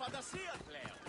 Fantasie erklären.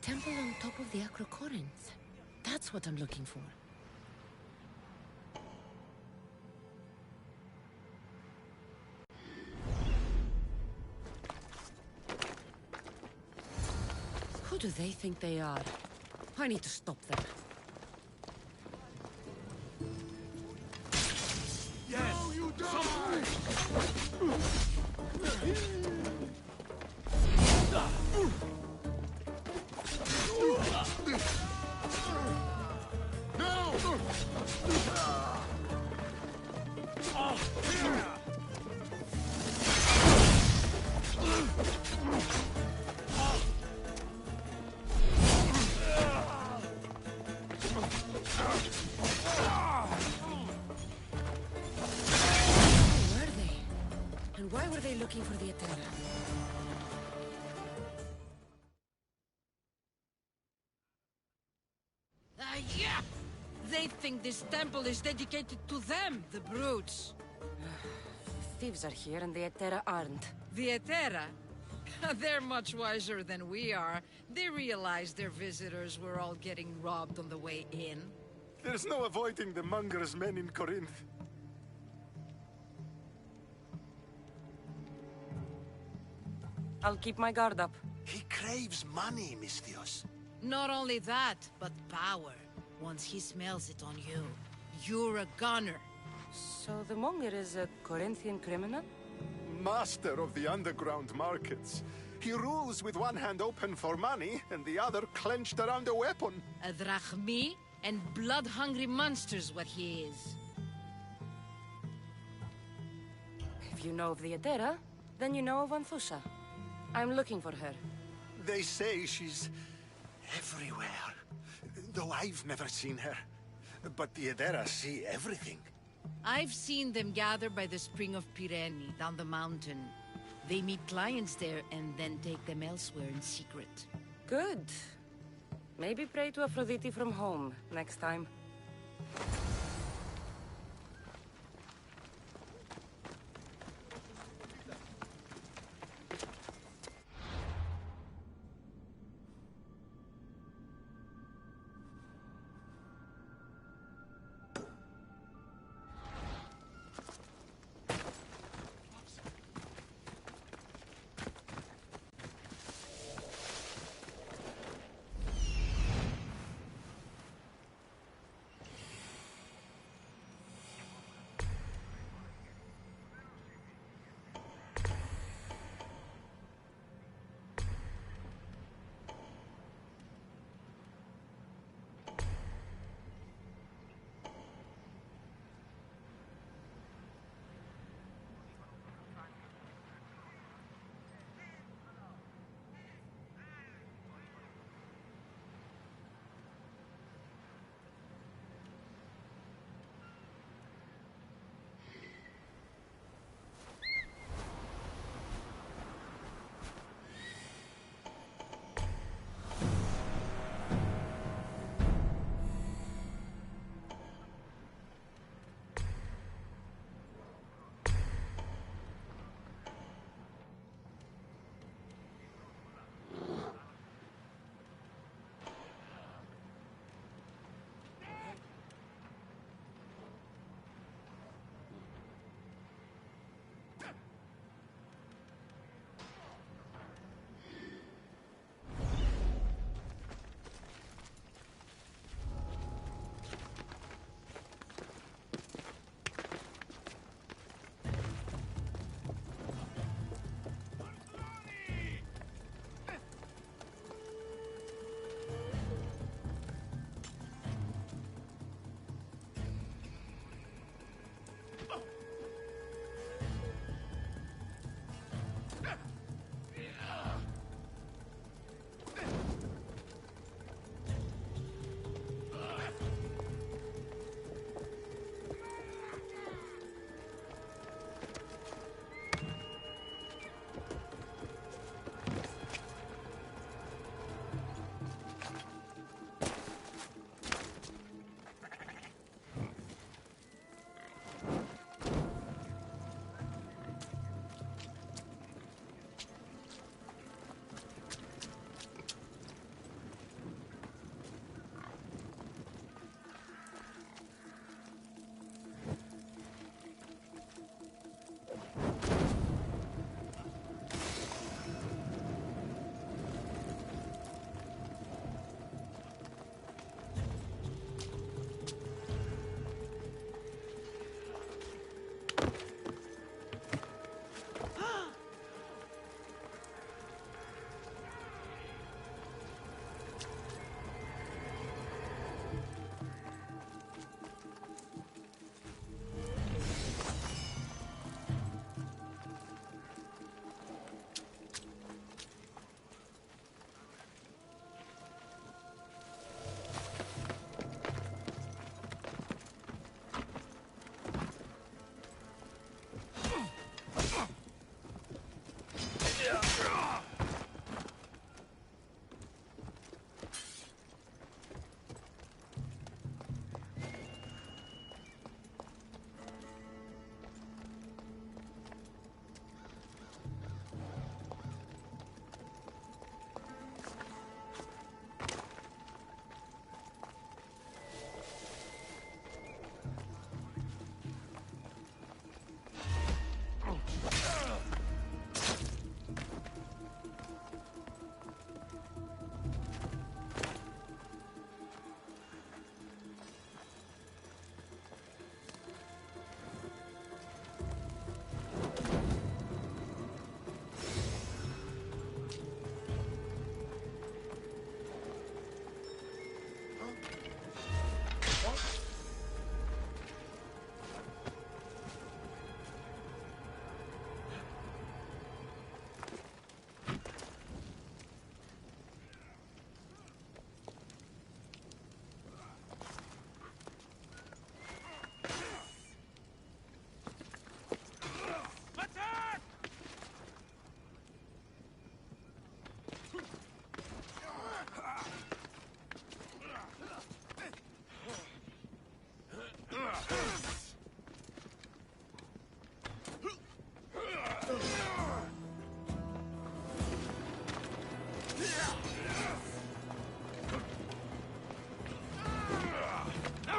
Temple on top of the Corinth. That's what I'm looking for. Who do they think they are? I need to stop them. Why were they looking for the Eternal? Yeah! They think this temple is dedicated to them, the brutes. Thieves are here and the Etera aren't. The Etera? They're much wiser than we are. They realized their visitors were all getting robbed on the way in. There's no avoiding the Munger's men in Corinth. I'll keep my guard up. He craves money, Misthios. Not only that, but power. Once he smells it on you, you're a gunner. So the Monger is a Corinthian criminal? Master of the underground markets. He rules with one hand open for money and the other clenched around a weapon. A drachmi and blood-hungry monster's what he is. If you know of the Etera, then you know of Anthusha. I'm looking for her. They say she's everywhere. Though I've never seen her. But the Edera see everything. I've seen them gather by the spring of Pireni, down the mountain. They meet clients there and then take them elsewhere in secret. Good. Maybe pray to Aphrodite from home next time.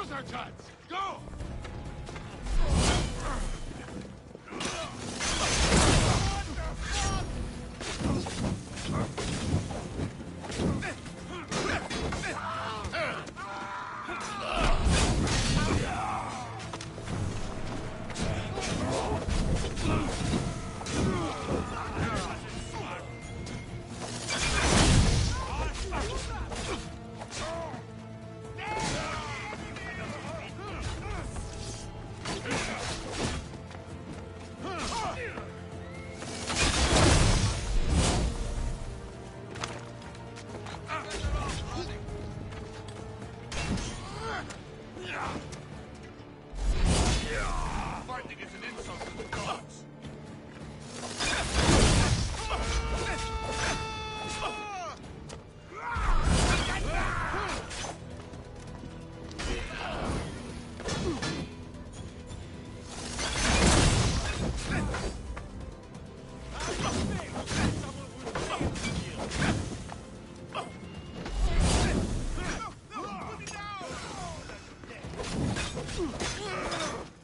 Now's our chance! Go! Fighting is an insult to the gods.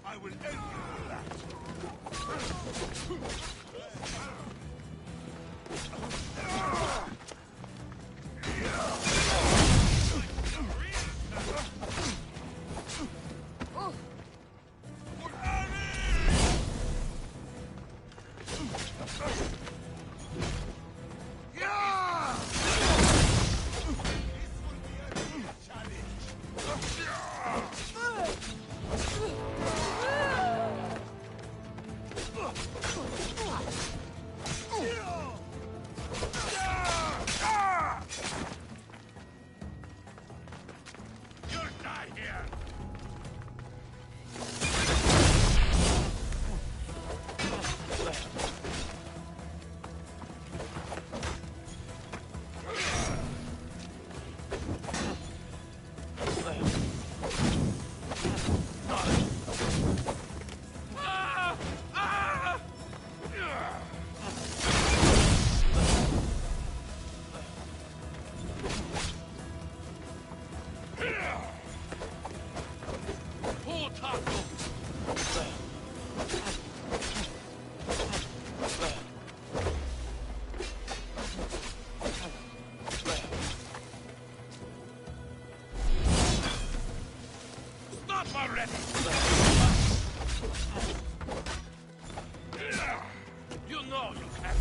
I will end you with that. You'll die here. Pull tackle. Stop already! You know you can't.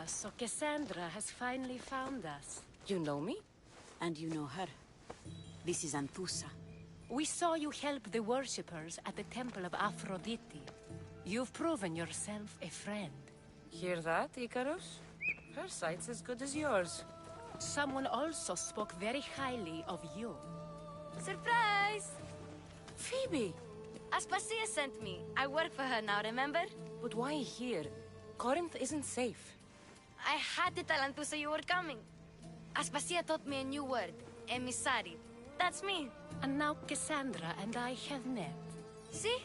So Cassandra has finally found us. You know me? And you know her. This is Anthusa. We saw you help the worshippers at the Temple of Aphrodite. You've proven yourself a friend. Hear that, Icarus? Her sight's as good as yours. Someone also spoke very highly of you. Surprise! Phoebe! Aspasia sent me. I work for her now, remember? But why here? Corinth isn't safe. I had to tell Anthusa you were coming. Aspasia taught me a new word. Emissary. That's me. And now Cassandra and I have met. See?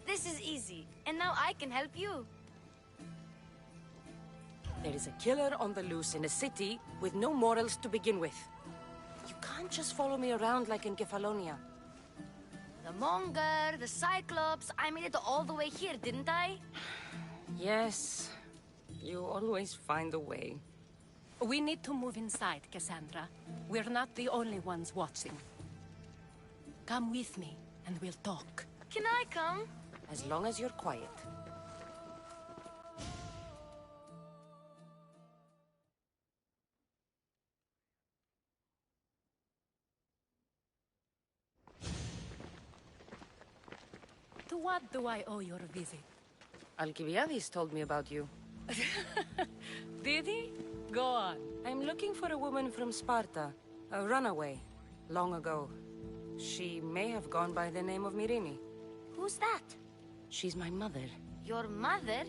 This is easy. And now I can help you. There is a killer on the loose in a city with no morals to begin with. You can't just follow me around like in Kefalonia. The Monger, the Cyclops, I made it all the way here, didn't I? Yes. You always find a way. We need to move inside, Cassandra. We're not the only ones watching. Come with me, and we'll talk. Can I come? As long as you're quiet. To what do I owe your visit? Alcibiades told me about you. Did he? Go on. I'm looking for a woman from Sparta. A runaway. Long ago. She may have gone by the name of Myrine. Who's that? She's my mother. Your mother?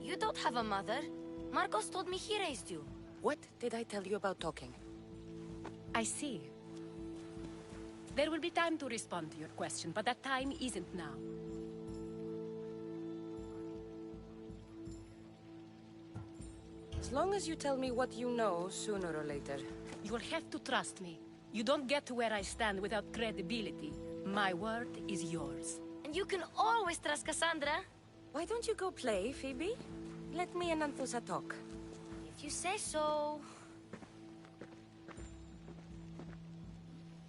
You don't have a mother. Marcos told me he raised you. What did I tell you about talking? I see. There will be time to respond to your question, but that time isn't now. As long as you tell me what you know, sooner or later. You'll have to trust me. You don't get to where I stand without credibility. My word is yours. And you can always trust Cassandra. Why don't you go play, Phoebe? Let me and Anthusa talk. If you say so.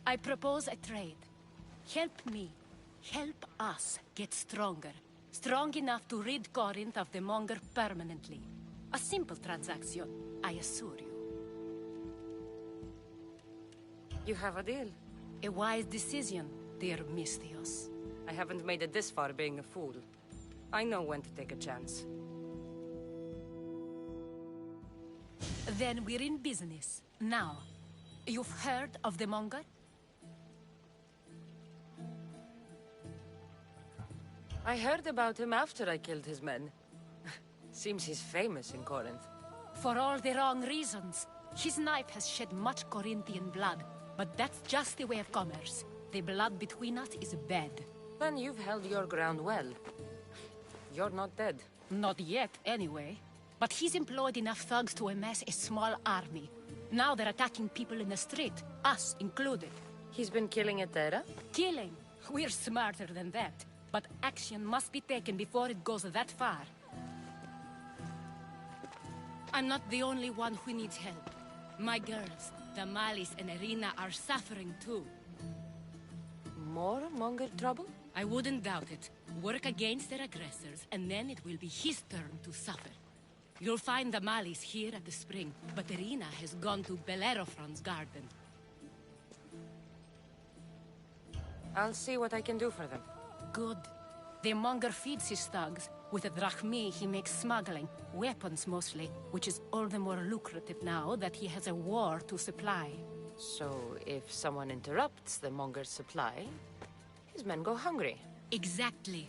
I propose a trade. Help me. Help us get stronger. Strong enough to rid Corinth of the Monger permanently. A simple transaction, I assure you. You have a deal. A wise decision, dear Misthios. I haven't made it this far being a fool. I know when to take a chance. Then we're in business. Now, you've heard of the Monger? I heard about him after I killed his men. Seems he's famous in Corinth. For all the wrong reasons. His knife has shed much Corinthian blood, but that's just the way of commerce. The blood between us is bad. Then you've held your ground well. You're not dead. Not yet, anyway. But he's employed enough thugs to amass a small army. Now they're attacking people in the street, us included. He's been killing Etera? Killing? We're smarter than that. But action must be taken before it goes that far. I'm not the only one who needs help. My girls, Damalis and Irina, are suffering too. More Monger trouble? I wouldn't doubt it. Work against their aggressors, and then it will be his turn to suffer. You'll find Damalis here at the spring, but Irina has gone to Bellerophon's garden. I'll see what I can do for them. Good. The Monger feeds his thugs. With the drachmi, he makes smuggling, weapons mostly, which is all the more lucrative now that he has a war to supply. So, if someone interrupts the Monger's supply, his men go hungry. Exactly.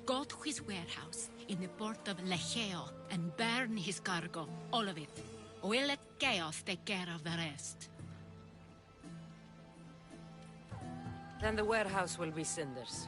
Go to his warehouse in the port of Lecheo and burn his cargo, all of it. We'll let chaos take care of the rest. Then the warehouse will be cinders.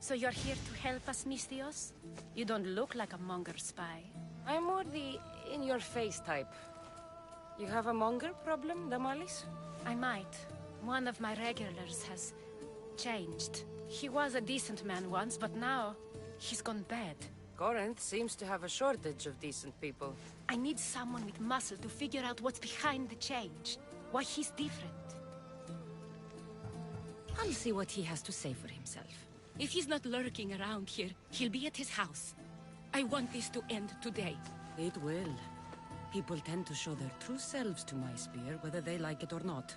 So you're here to help us, Misthios? You don't look like a Monger spy. I'm more the in-your-face type. You have a monger problem, Damalis? I might. One of my regulars has changed. He was a decent man once, but now he's gone bad. Corinth seems to have a shortage of decent people. I need someone with muscle to figure out what's behind the change. Why he's different. I'll see what he has to say for himself. If he's not lurking around here, he'll be at his house. I want this to end today. It will. People tend to show their true selves to my spear, whether they like it or not.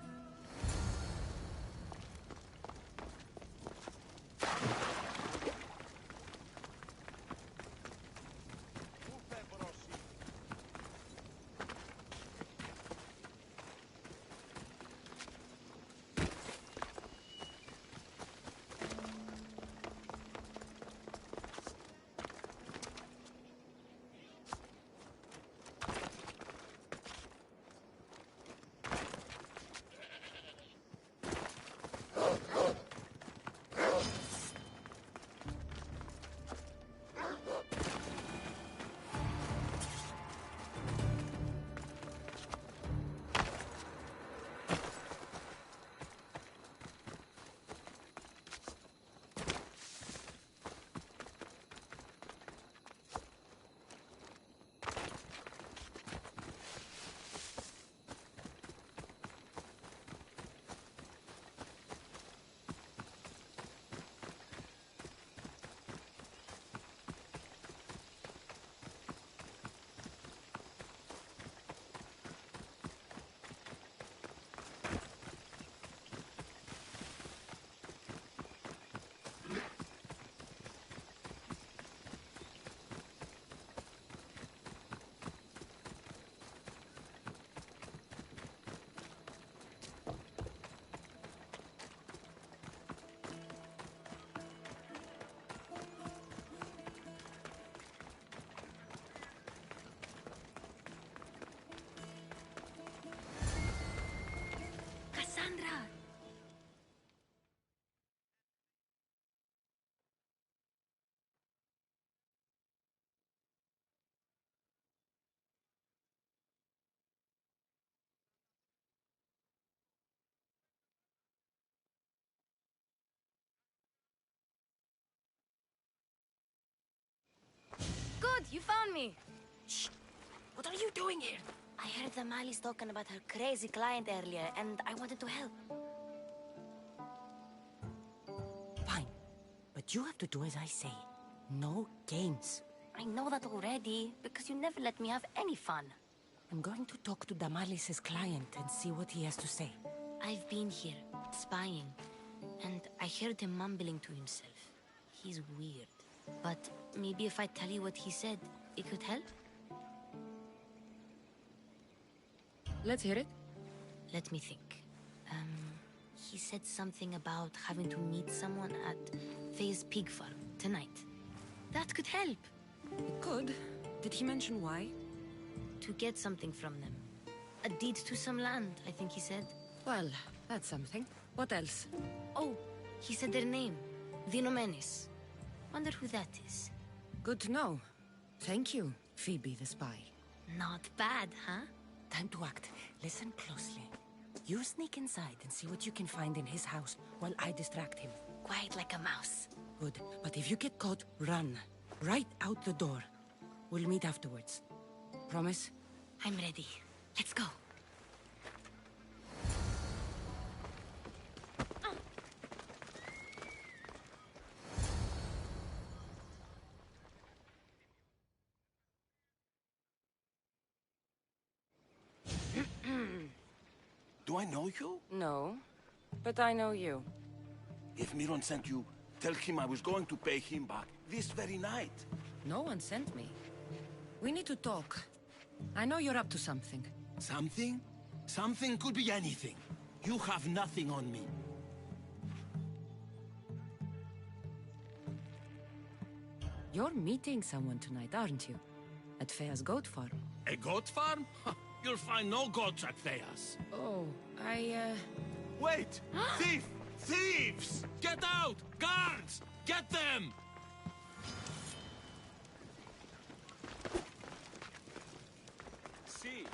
Cassandra! Good, you found me. Shh! What are you doing here? I heard the Mali's talking about her crazy client earlier, and I wanted to help. Fine. But you have to do as I say. No games. I know that already, because you never let me have any fun. I'm going to talk to Damalis' client and see what he has to say. I've been here, spying, and I heard him mumbling to himself. He's weird. But maybe if I tell you what he said, it could help? Let's hear it. Let me think. He said something about having to meet someone at Faye's pig farm tonight. That could help. It could. Did he mention why? To get something from them. A deed to some land, I think he said. Well, that's something. What else? Oh, he said their name. Vinomenes. Wonder who that is. Good to know. Thank you, Phoebe the spy. Not bad, huh? Time to act. Listen closely. You sneak inside and see what you can find in his house while I distract him. Quiet like a mouse. Good. But if you get caught, run. Right out the door. We'll meet afterwards. Promise? I'm ready. Let's go. Do I know you? No. But I know you. If Miron sent you, tell him I was going to pay him back this very night. No one sent me. We need to talk. I know you're up to something. Something? Something could be anything. You have nothing on me. You're meeting someone tonight, aren't you? At Fea's goat farm. A goat farm? You'll find no goats at Thea's. Oh, Wait! Thief! Thieves! Get out! Guards! Get them! See.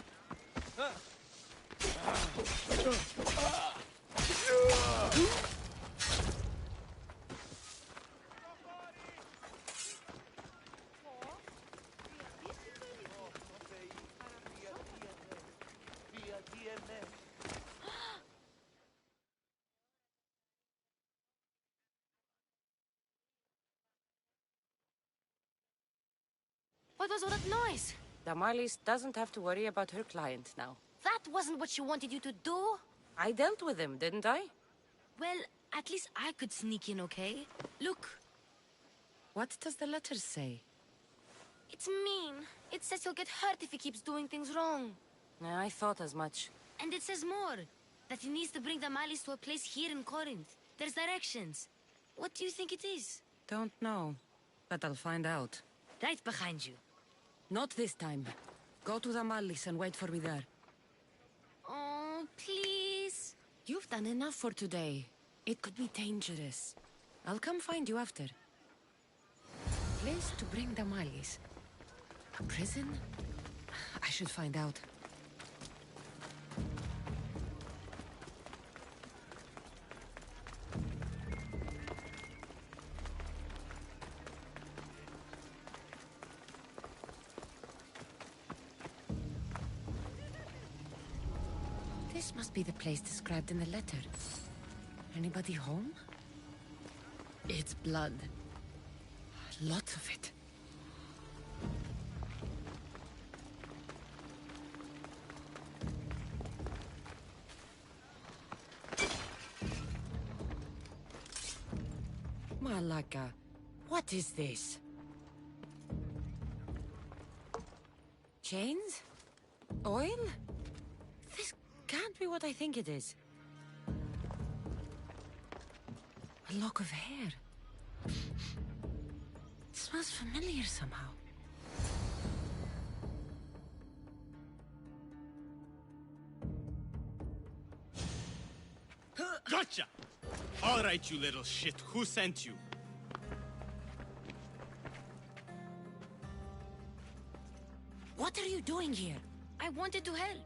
What was all that noise? Damalis doesn't have to worry about her client now. That wasn't what she wanted you to do. I dealt with him, didn't I? Well, at least I could sneak in, okay? Look, What does the letter say? it's mean. It says he'll get hurt if he keeps doing things wrong. I thought as much. And it says more. That he needs to bring the Malis to a place here in Corinth. There's directions. What do you think it is? Don't know, but I'll find out. Right behind you. Not this time. Go to Damalis and wait for me there. Oh, please. You've done enough for today. It could be dangerous. I'll come find you after. Place to bring Damalis. A prison? I should find out. This must be the place described in the letter. Anybody home? It's blood. Lots of it. Malaka, what is this? Chains? Oil? This can't be what I think it is. A lock of hair. It smells familiar somehow. Gotcha! All right, you little shit. Who sent you? What are you doing here? I wanted to help.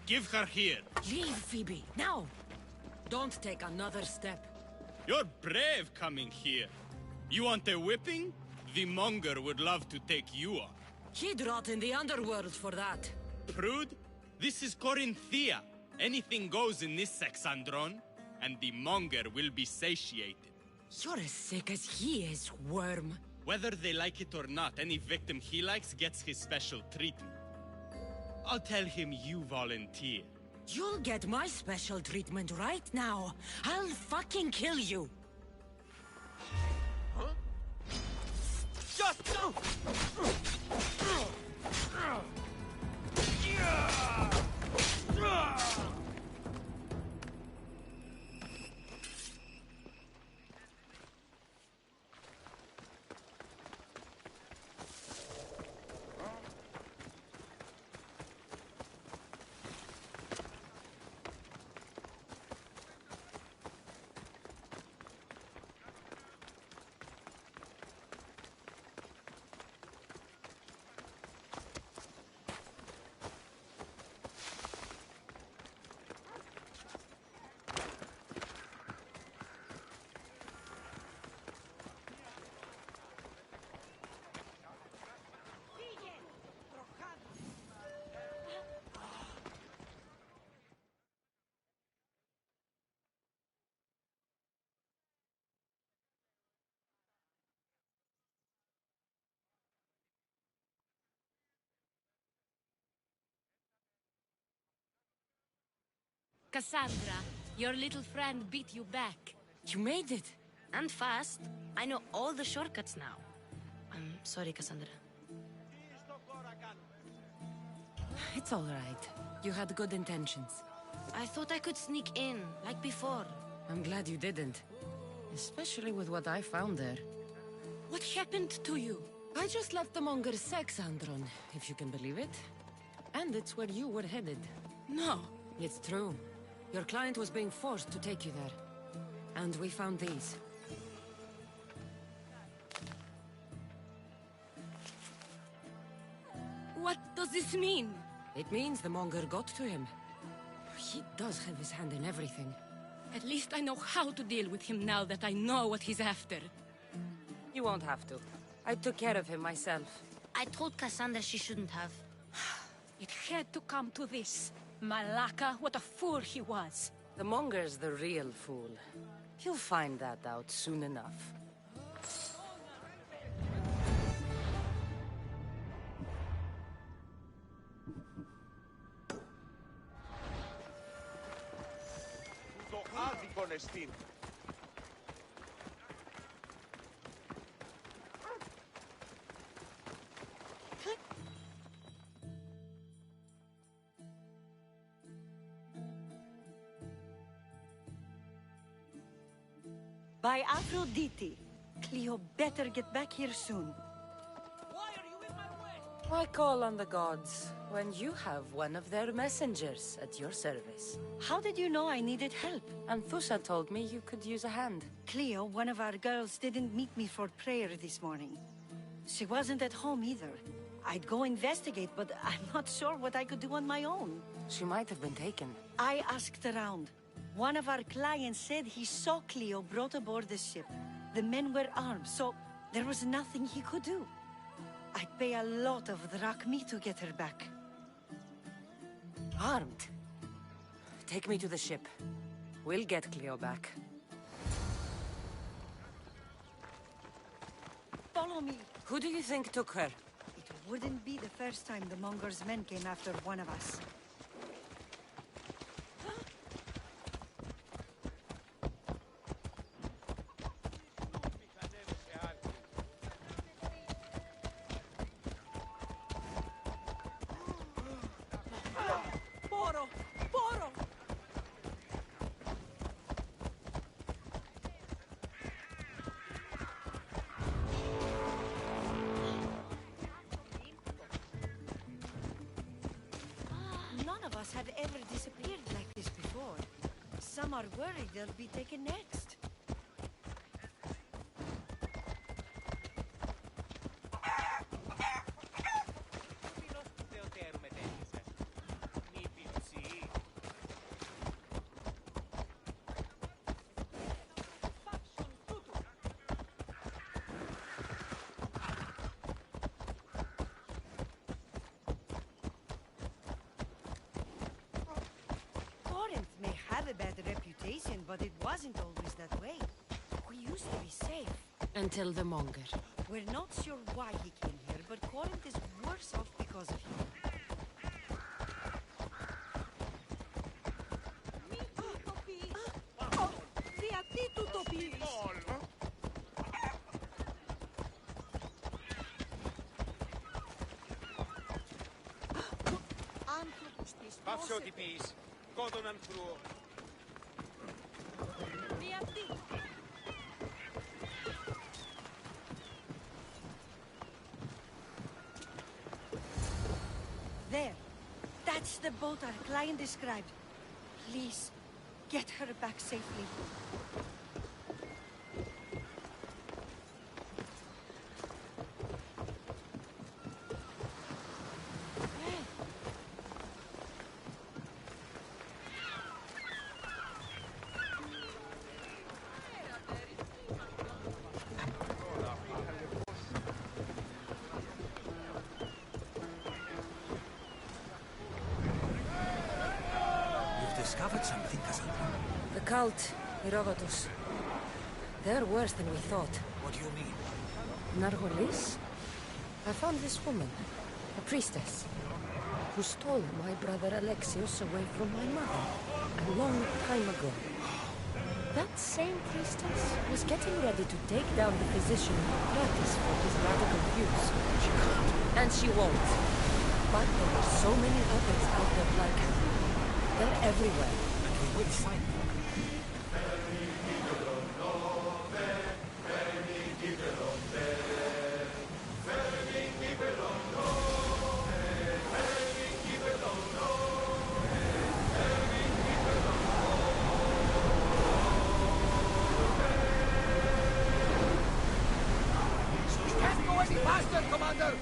Give her here. Leave, Phoebe, now! Don't take another step. You're brave coming here. You want a whipping? The monger would love to take you on. He'd rot in the underworld for that. Prude, this is Korinthia. Anything goes in this sexandron, and the monger will be satiated. You're as sick as he is, worm. Whether they like it or not, any victim he likes gets his special treatment. I'll tell him you volunteer. You'll get my special treatment right now. I'll fucking kill you. Just go! Cassandra, your little friend beat you back. You made it. And fast. I know all the shortcuts now. I'm sorry, Cassandra. It's all right. You had good intentions. I thought I could sneak in, like before. I'm glad you didn't. Especially with what I found there. What happened to you? I just left the monger's sexandron, if you can believe it. And it's where you were headed. No. It's true. Your client was being forced to take you there. And we found these. What does this mean? It means the Monger got to him. He does have his hand in everything. At least I know how to deal with him now that I know what he's after. You won't have to. I took care of him myself. I told Cassandra she shouldn't have. It had to come to this. Malaka, what a fool he was. The Monger's the real fool. He'll find that out soon enough. Το άδικον εστίν. By Aphrodite. Cleo better get back here soon. Why call on the gods when you have one of their messengers at your service? How did you know I needed help? Anthusa told me you could use a hand. Cleo, one of our girls, didn't meet me for prayer this morning. She wasn't at home either. I'd go investigate, but I'm not sure what I could do on my own. She might have been taken. I asked around. One of our clients said he saw Cleo brought aboard the ship. The men were armed, so there was nothing he could do. I'd pay a lot of drachmi to get her back. Armed? Take me to the ship. We'll get Cleo back. Follow me. Who do you think took her? It wouldn't be the first time the Monger's men came after one of us. Have ever disappeared like this before. Some are worried they'll be taken next. A bad reputation, but it wasn't always that way. We used to be safe. Until the Monger. We're not sure why he came here, but Corinth is worse off because of him. Πάψε ό,τι πεις. Κόδον ανθρού. There. That's the boat our client described. Please, get her back safely. Discovered something, Cassandra. The cult, Herodotus. They're worse than we thought. What do you mean? Nargolis? I found this woman, a priestess, who stole my brother Alexios away from my mother a long time ago. That same priestess was getting ready to take down the physician Hippocrates for his radical views. She can't. And she won't. But there are so many others out there like her. They're everywhere. And we will find them. Faster, Commander!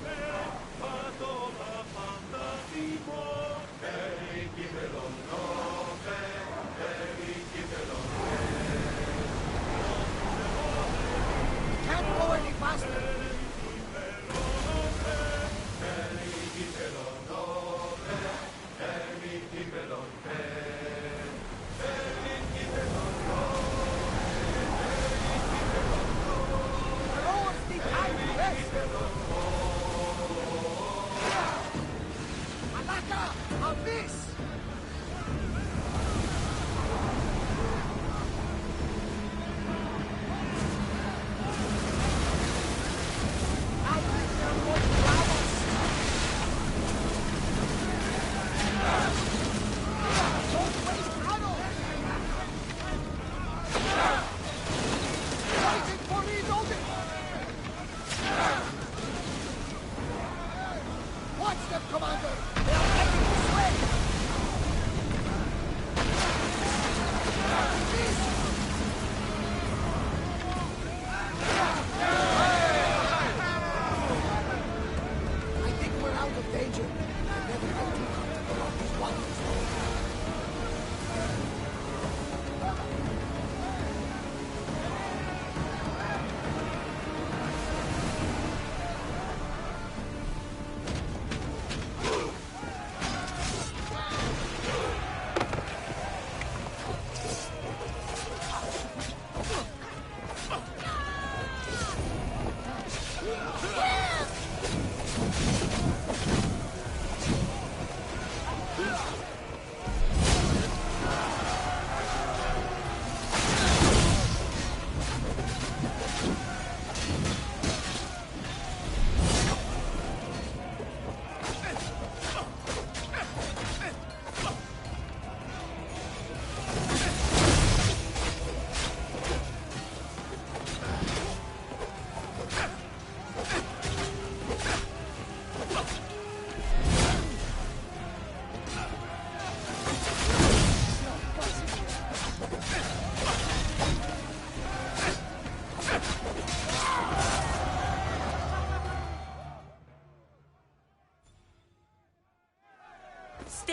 Can't go any faster!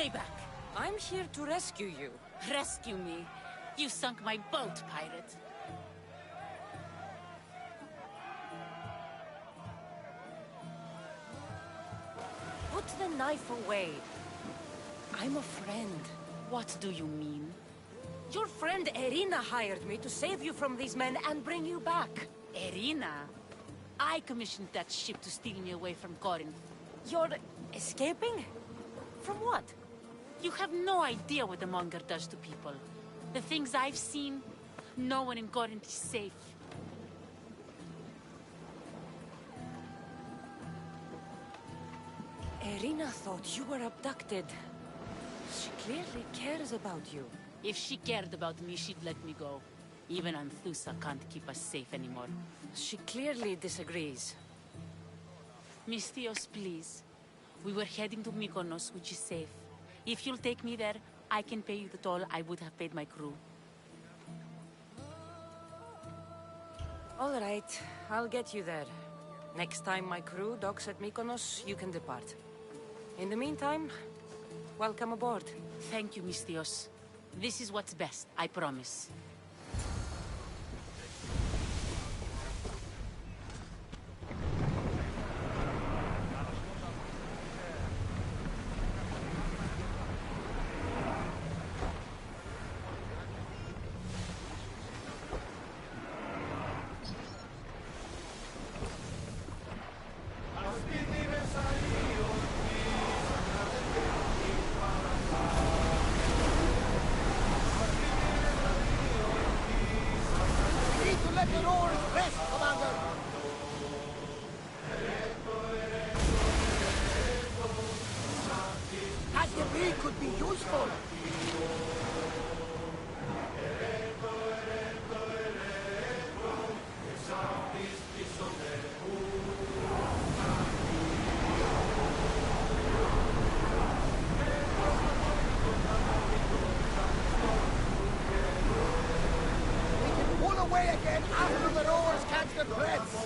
Stay back. I'm here to rescue you. Rescue me. You sunk my boat, pirate. Put the knife away. I'm a friend. What do you mean? Your friend Irina hired me to save you from these men and bring you back. Irina? I commissioned that ship to steal me away from Corinth. You're escaping? From what? You have no idea what the Monger does to people. The things I've seen, no one in Corinth is safe. Irina thought you were abducted. She clearly cares about you. If she cared about me, she'd let me go. Even Anthusa can't keep us safe anymore. She clearly disagrees. Misthios, please. We were heading to Mykonos, which is safe. If you'll take me there, I can pay you the toll I would have paid my crew. All right, I'll get you there. Next time my crew docks at Mykonos, you can depart. In the meantime, welcome aboard. Thank you, Misthios. This is what's best, I promise. Away again after the rowers catch the threads!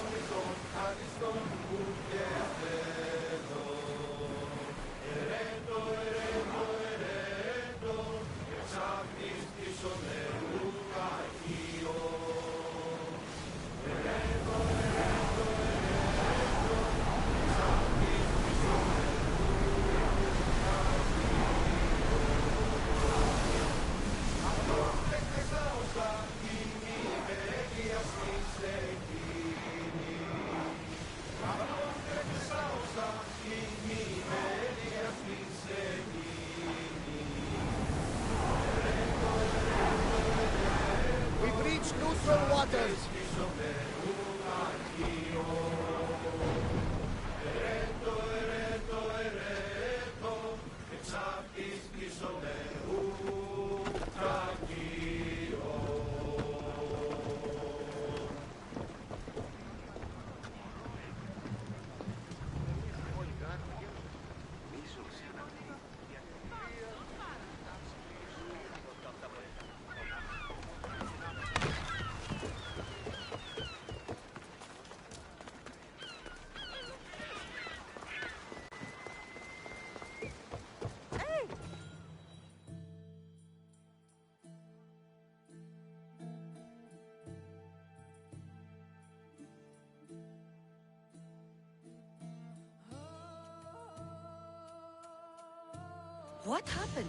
What happened?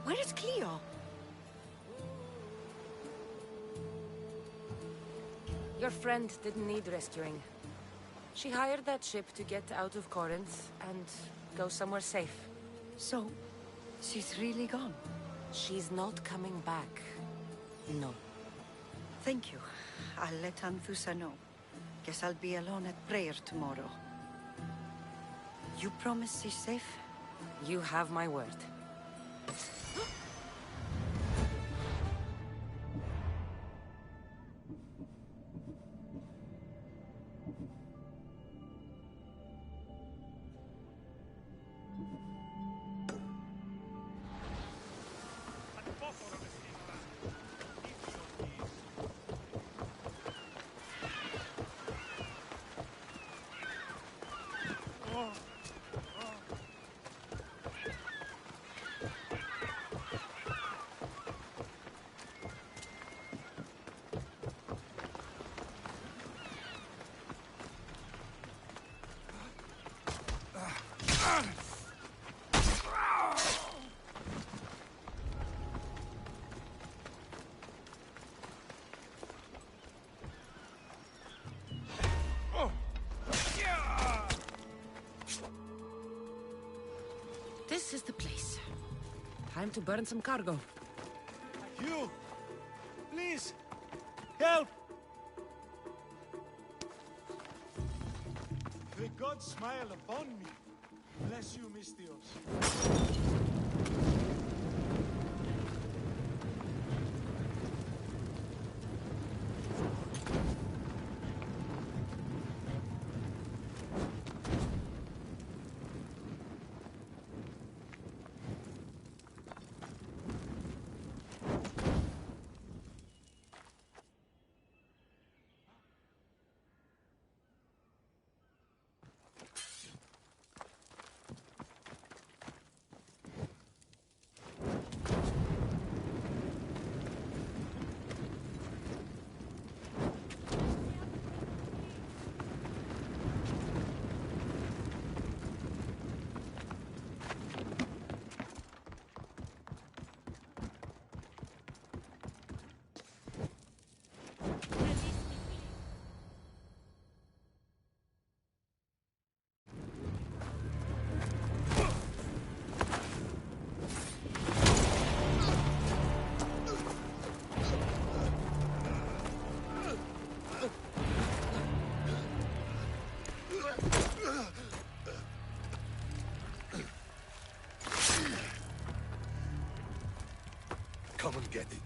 Where is Cleo? Your friend didn't need rescuing. She hired that ship to get out of Corinth and go somewhere safe. So, she's really gone? She's not coming back. No. Thank you. I'll let Anthusa know. Guess I'll be alone at prayer tomorrow. You promise she's safe? You have my word. This is the place. Time to burn some cargo. You! Please! Help! May God smile upon me. Bless you, Mistios. Come and get it.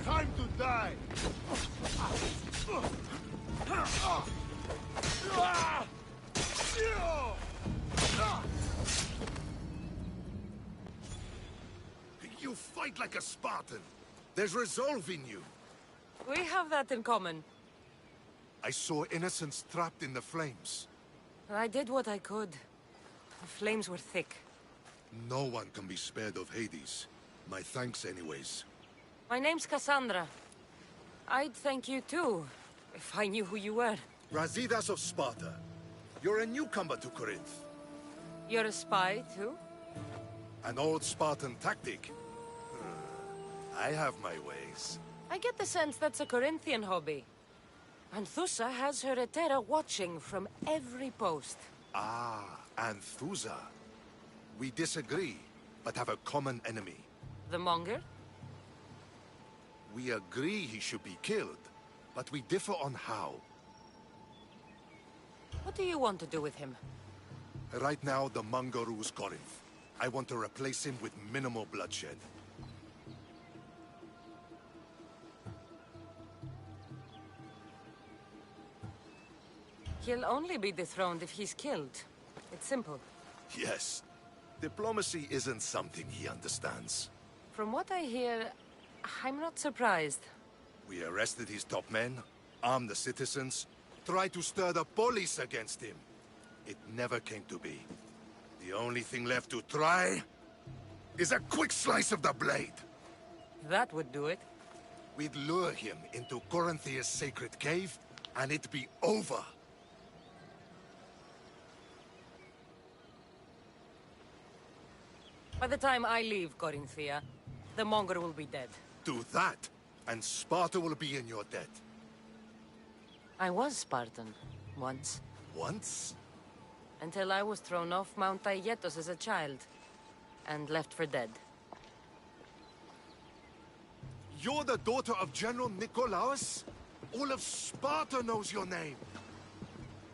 Time to die! You fight like a Spartan. There's resolve in you. We have that in common. I saw innocents trapped in the flames. I did what I could. The flames were thick. No one can be spared of Hades. My thanks anyways. My name's Cassandra. I'd thank you too, if I knew who you were. Brasidas of Sparta. You're a newcomer to Corinth. You're a spy too? An old Spartan tactic. I have my ways. I get the sense that's a Corinthian hobby. Anthusa has her Etera watching from every post. Ah, Anthusa. We disagree, but have a common enemy. The Monger? We agree he should be killed, but we differ on how. What do you want to do with him? Right now, the Monger rules Corinth. I want to replace him with minimal bloodshed. He'll only be dethroned if he's killed. It's simple. Yes. Diplomacy isn't something he understands. From what I hear, I'm not surprised. We arrested his top men, armed the citizens, tried to stir the police against him. It never came to be. The only thing left to try is a quick slice of the blade. That would do it. We'd lure him into Corinthia's sacred cave, and it'd be over. By the time I leave Korinthia, the Monger will be dead. Do that, and Sparta will be in your debt. I was Spartan, once. Once? Until I was thrown off Mount Aietos as a child, and left for dead. You're the daughter of General Nikolaos? All of Sparta knows your name.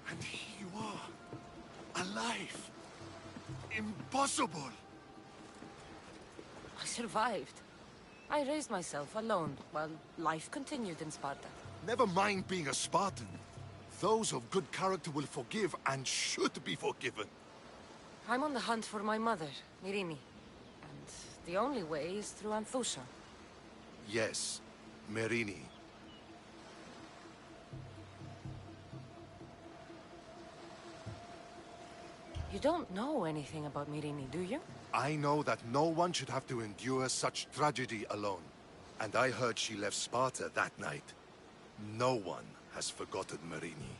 And here you are, alive. Impossible. I survived. I raised myself alone, while life continued in Sparta. Never mind being a Spartan. Those of good character will forgive and should be forgiven. I'm on the hunt for my mother, Myrini. And the only way is through Anthusa. Yes, Myrini. You don't know anything about Myrini, do you? I know that no one should have to endure such tragedy alone. And I heard she left Sparta that night. No one has forgotten Myrini.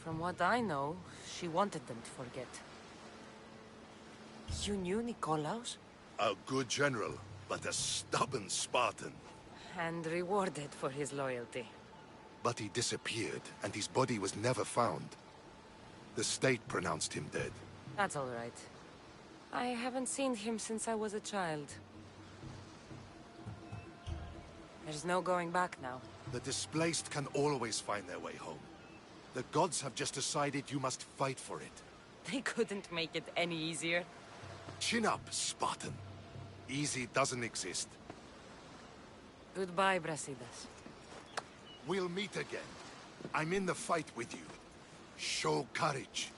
From what I know, she wanted them to forget. You knew Nikolaos? A good general, but a stubborn Spartan. And rewarded for his loyalty. But he disappeared, and his body was never found. The state pronounced him dead. That's all right. I haven't seen him since I was a child. There's no going back now. The displaced can always find their way home. The gods have just decided you must fight for it. They couldn't make it any easier. Chin up, Spartan. Easy doesn't exist. Goodbye, Brasidas. We'll meet again. I'm in the fight with you. Show courage.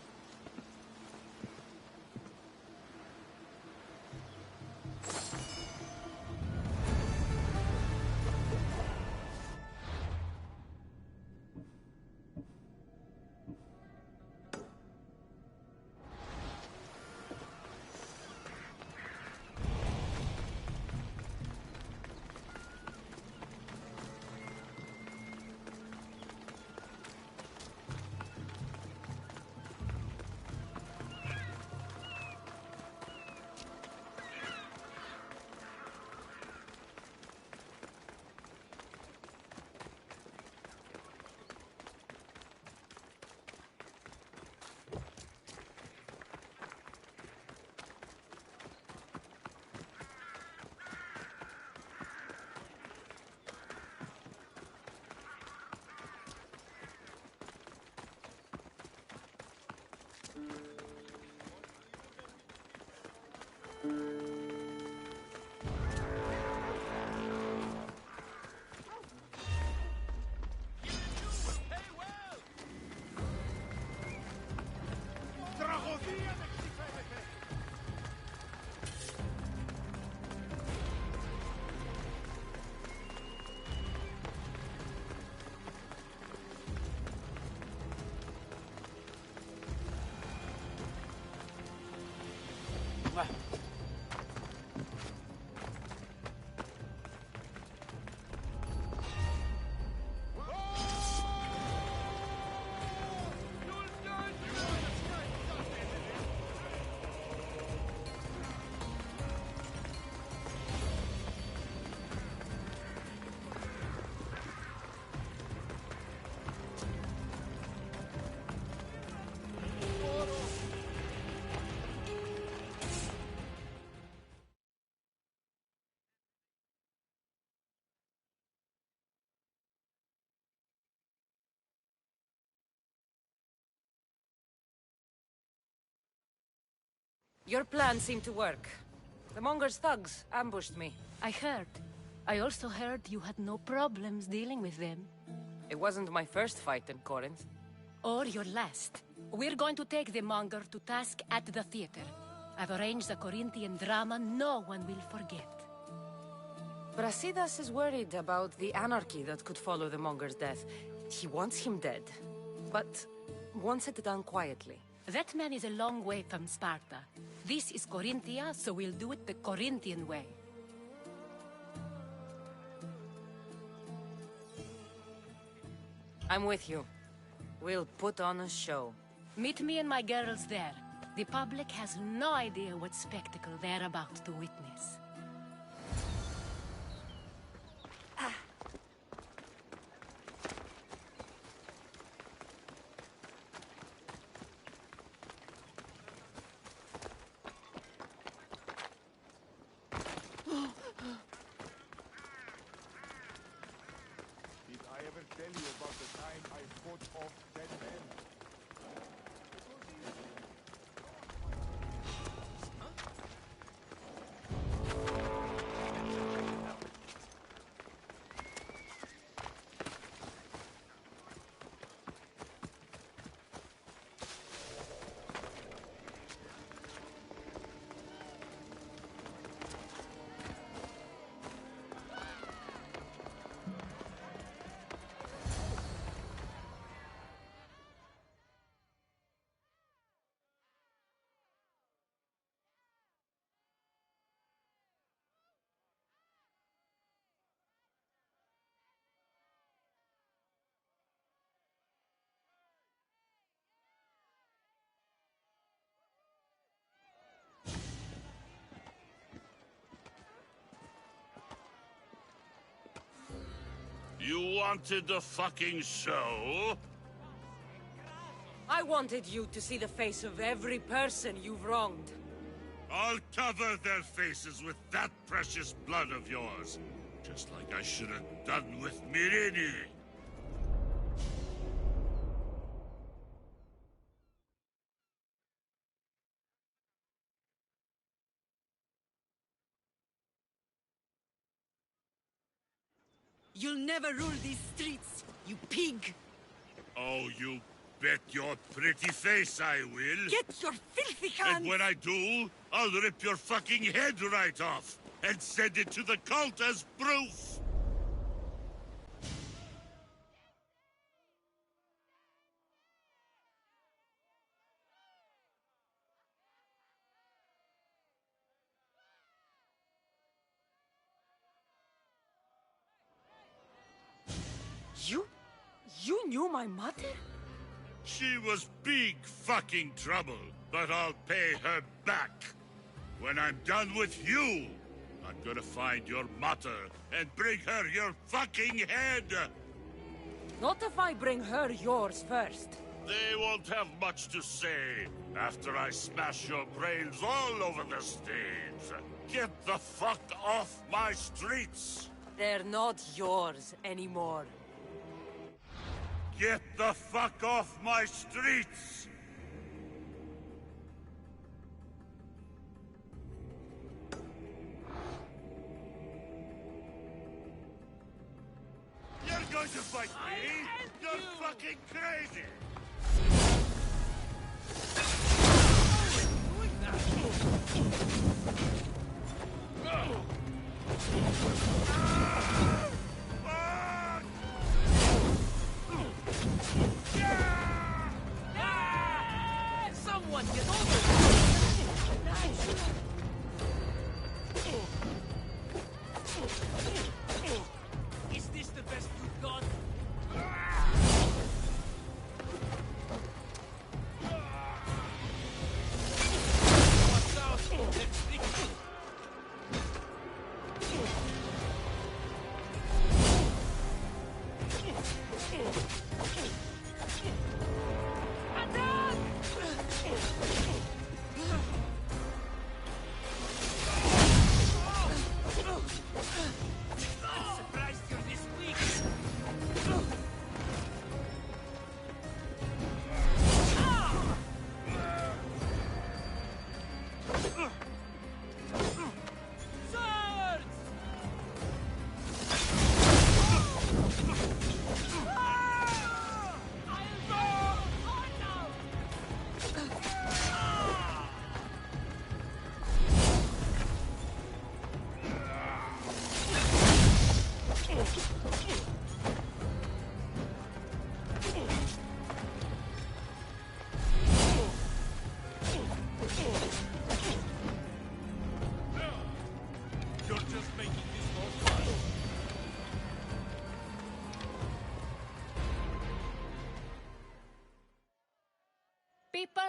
cover. Your plan seemed to work. The Monger's thugs ambushed me. I heard. I also heard you had no problems dealing with them. It wasn't my first fight in Corinth. Or your last. We're going to take the Monger to task at the theater. I've arranged a Corinthian drama no one will forget. Brasidas is worried about the anarchy that could follow the Monger's death. He wants him dead, but wants it done quietly. That man is a long way from Sparta. This is Korinthia, so we'll do it the Corinthian way. I'm with you. We'll put on a show. Meet me and my girls there. The public has no idea what spectacle they're about to witness. Did I ever tell you about the time I fought off 10 men? You wanted the fucking show? I wanted you to see the face of every person you've wronged. I'll cover their faces with that precious blood of yours. Just like I should have done with Mirini. You'll never rule these streets, you pig! Oh, you bet your pretty face I will. Get your filthy hands! And when I do, I'll rip your fucking head right off and send it to the cult as proof. You knew my mother? She was big fucking trouble, but I'll pay her back. When I'm done with you, I'm gonna find your mother and bring her your fucking head! Not if I bring her yours first. They won't have much to say after I smash your brains all over the stage. Get the fuck off my streets! They're not yours anymore. Get the fuck off my streets! You're going to fight me? You're fucking crazy! Someone get over here!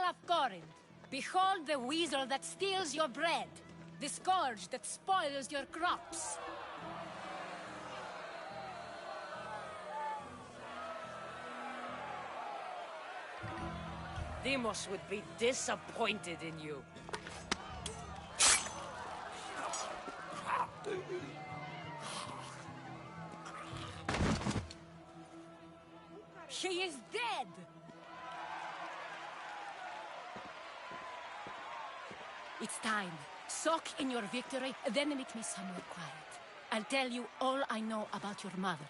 of Corinth, behold the weasel that steals your bread, the scourge that spoils your crops. Demos would be disappointed in you. She is dead! It's time. Soak in your victory, then meet me somewhere quiet. I'll tell you all I know about your mother.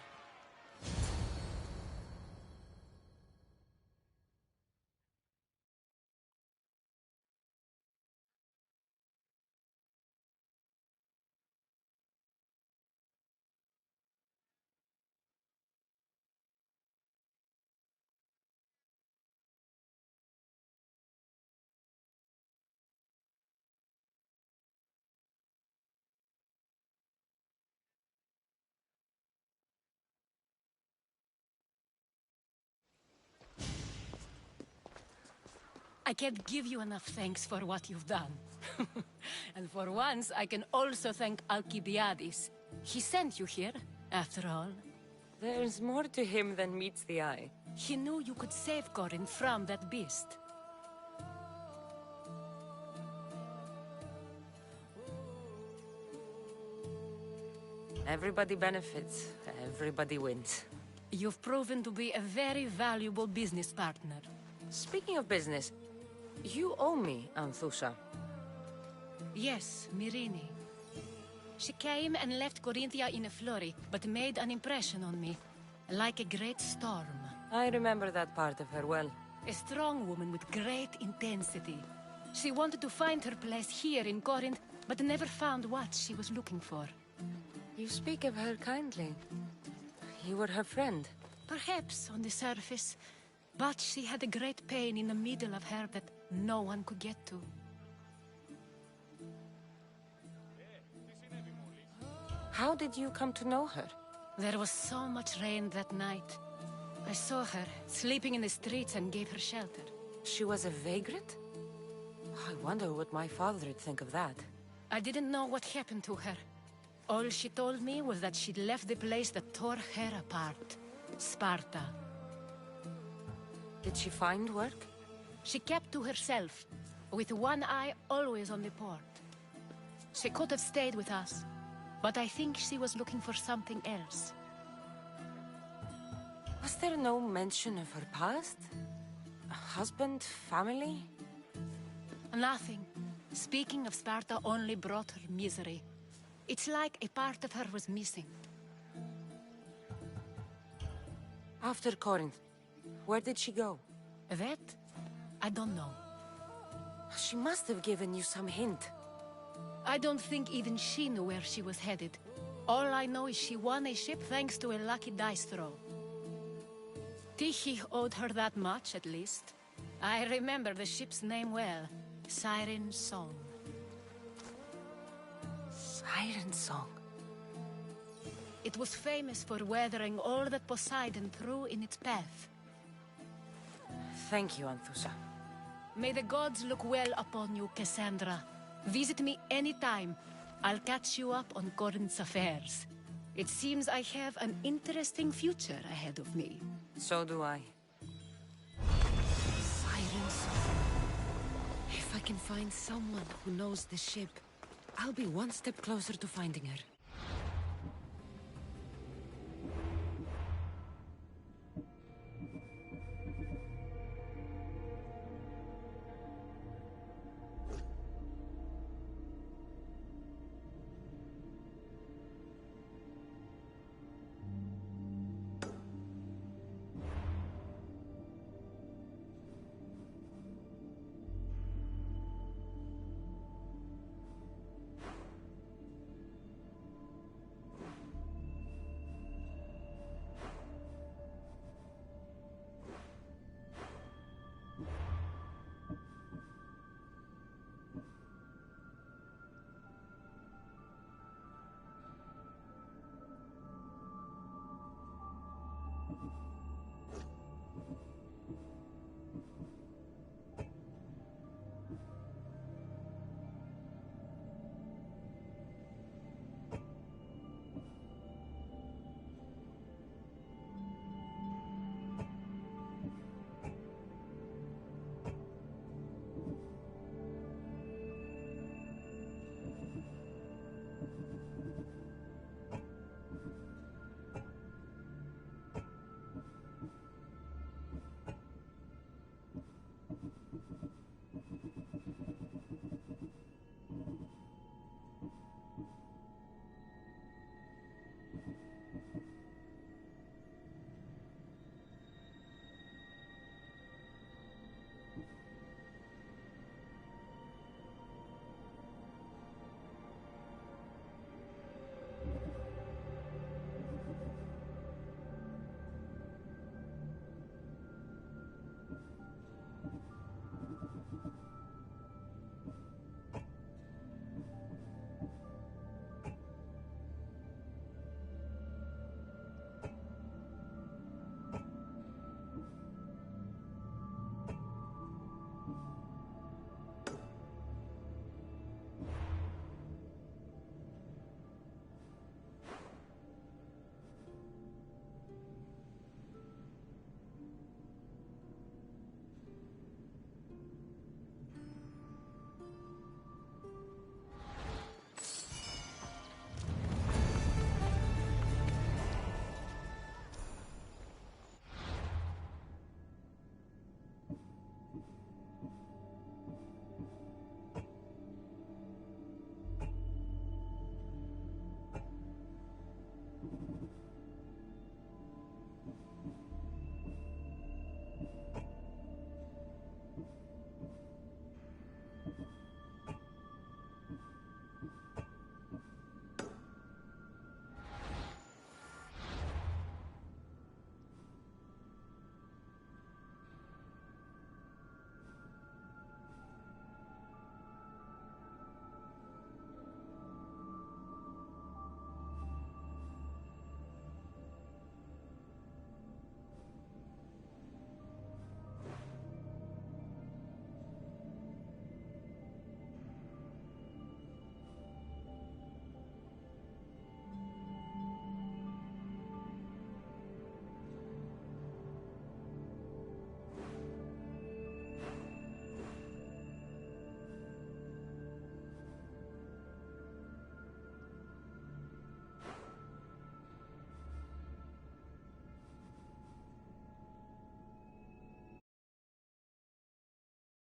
I can't give you enough thanks for what you've done. And for once, I can also thank Alcibiades. He sent you here, after all. There's more to him than meets the eye. He knew you could save Corinth from that beast. Everybody benefits, everybody wins. You've proven to be a very valuable business partner. Speaking of business, you owe me, Anthusa. Yes, Myrine. She came and left Korinthia in a flurry, but made an impression on me, like a great storm. I remember that part of her well. A strong woman with great intensity. She wanted to find her place here in Corinth, but never found what she was looking for. You speak of her kindly. You were her friend. Perhaps on the surface, but she had a great pain in the middle of her that no one could get to. How did you come to know her? There was so much rain that night. I saw her, sleeping in the streets, and gave her shelter. She was a vagrant? I wonder what my father would think of that. I didn't know what happened to her. All she told me was that she'd left the place that tore her apart. Sparta. Did she find work? She kept to herself, with one eye always on the port. She could have stayed with us, but I think she was looking for something else. Was there no mention of her past? A husband, family? Nothing. Speaking of Sparta only brought her misery. It's like a part of her was missing. After Corinth, where did she go? That? I don't know. She must have given you some hint. I don't think even she knew where she was headed. All I know is she won a ship thanks to a lucky dice throw. Tyche owed her that much, at least. I remember the ship's name well. Siren Song. Siren Song? It was famous for weathering all that Poseidon threw in its path. Thank you, Anthusa. May the gods look well upon you, Cassandra. Visit me anytime. I'll catch you up on Corinth's affairs. It seems I have an interesting future ahead of me. So do I. Siren Song. If I can find someone who knows the ship, I'll be one step closer to finding her.